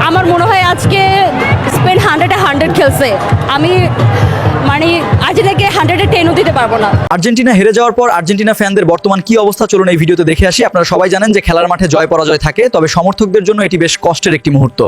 আমার মনে হয় আজকে স্পেন 100-100 খেলছে। আমি মানে আর্জেন্টিনাকে 100-10ও দিতে পারবো না। আর্জেন্টিনা হেরে যাওয়ার পর আর্জেন্টিনা ফ্যানদের বর্তমান কি অবস্থা চলুন এই ভিডিওতে দেখে আসি। আপনারা সবাই জানেন যে খেলার মাঠে জয় পরাজয় থাকে, তবে সমর্থকদের জন্য এটি বেশ কষ্টের একটি মুহূর্ত।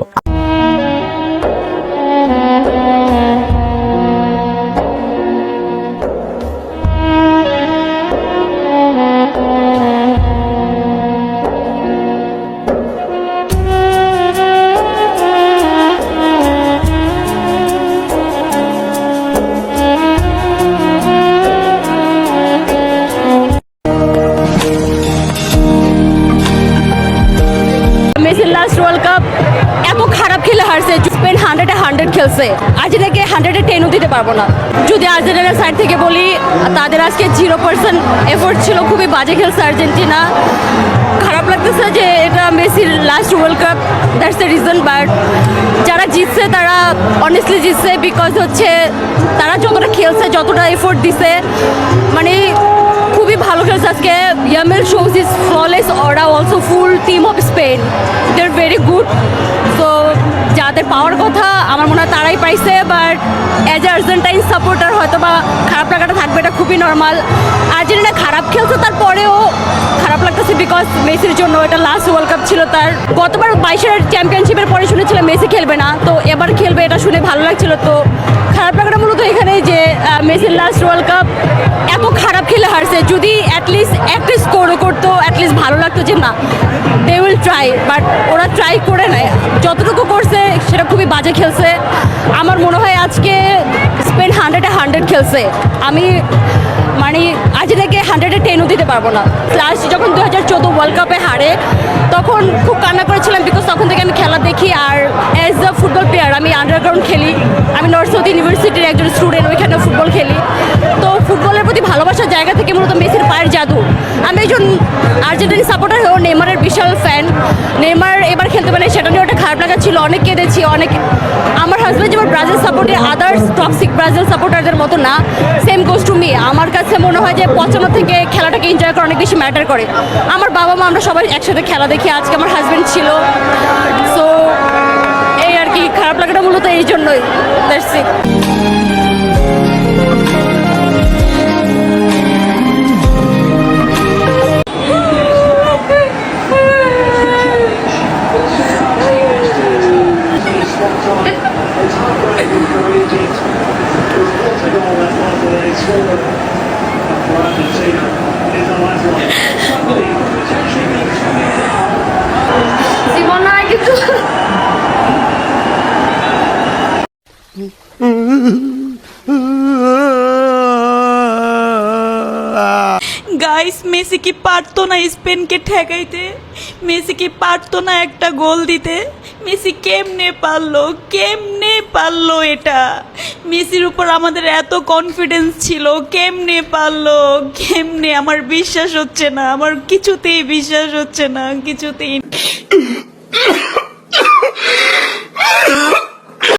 মেসির লাস্ট ওয়ার্ল্ড কাপ এত খারাপ খেলে হারছে। স্পেন 100-100 খেলছে, আর্জেন্টিনাকে 100-10ও দিতে পারবো না। যদি আর্জেন্টিনার সাইড থেকে বলি, তাদের আজকে 0% এফোর্ট ছিল, খুবই বাজে খেলছে আর্জেন্টিনা। খারাপ লাগতেছে যে এটা মেসির last world cup, that's the reason. But যারা জিতছে তারা অনেস্টলি জিতছে, বিকজ হচ্ছে তারা যতটা খেলছে, যতটা এফোর্ট দিছে, মানে খুবই ভালো খেলছে আজকে। Yamal shows is flawless aura also full team of Spain, they are very good. So যাদের পাওয়ার কথা আমার মনে হয় তারাই পাইছে। But as a Argentine supporter হয়তো বা খারাপ লাগাটা থাকবে, এটা খুবই নর্মাল। আর্জেন্টিনা খারাপ খেলছে, তারপরেও খারাপ লাগতেছে বিকজ মেসির জন্য এটা লাস্ট ওয়ার্ল্ড কাপ ছিল তার। গতবার 22-এর চ্যাম্পিয়নশিপের পরে শুনেছিলাম মেসি খেলবে না, তো এবার খেলবে, এটা শুনে ভালো লাগছিল। তো খারাপ লাগাটা মূলত এখানেই যে মেসির লাস্ট ওয়ার্ল্ড কাপ এত খারাপ খেলে হারছে। যদি অ্যাটলিস্ট একটা স্কোরও করতো, অ্যাটলিস্ট ভালো লাগতো যে না দে উইল ট্রাই, বাট ওরা ট্রাই করে নেয়। যতটুকু করছে সেটা খুবই বাজে খেলছে। আমার মনে হয় আজকে স্পেন 100-100 খেলছে। আমি মানে আর্জেন্টিনাকে 100-10ও দিতে পারবো না। লাস্ট যখন 2014 ওয়ার্ল্ড কাপে হারে, তখন খুব কান্না করেছিলাম, বিকজ তখন থেকে আমি খেলা দেখি। আর অ্যাজ আ ফুটবল প্লেয়ার আমি আন্ডারগ্রাউন্ড খেলি, আমি নর্থ সাউথ ইউনিভার্সিটির একজন স্টুডেন্ট, ওইখানে ফুটবল খেলি। তো ফুটবলের প্রতি ভালোবাসার জায়গা থেকে মূলত মেসির পায়ের জাদু। আমি একজন আর্জেন্টিনা সাপোর্টার হয়েও নেইমারের বিশাল ফ্যান। নেইমার এবার খেলতে পারে সেটা নিয়ে ওটা খারাপ লাগা ছিল, অনেক কেঁদেছি, অনেক। আমার হাজব্যান্ড যেমন Brazil supporter, others toxic Brazil সাপোর্টারদের মতো না, সেম গোজ টু মি। আমার কাছে মনে হয় যে পছন্দ থেকে খেলাটাকে এনজয় করা অনেক বেশি ম্যাটার করে। আমার বাবা মা আমরা সবাই একসাথে খেলা দেখি, আজকে আমার হাজব্যান্ড ছিল। সো এই আর কি, খারাপ লাগাটা মূলত এই জন্যই। That's it. গাইস, মেসি কি পারতো না স্পেনকে ঠেকাইতে? মেসি কি পারতো না একটা গোল দিতে? মেসি কেমনে পারলো এটা? মেসির উপর আমাদের এত কনফিডেন্স ছিল, কেমনে পারলো? আমার বিশ্বাস হচ্ছে না, আমার কিছুতেই বিশ্বাস হচ্ছে না, কিছুতেই।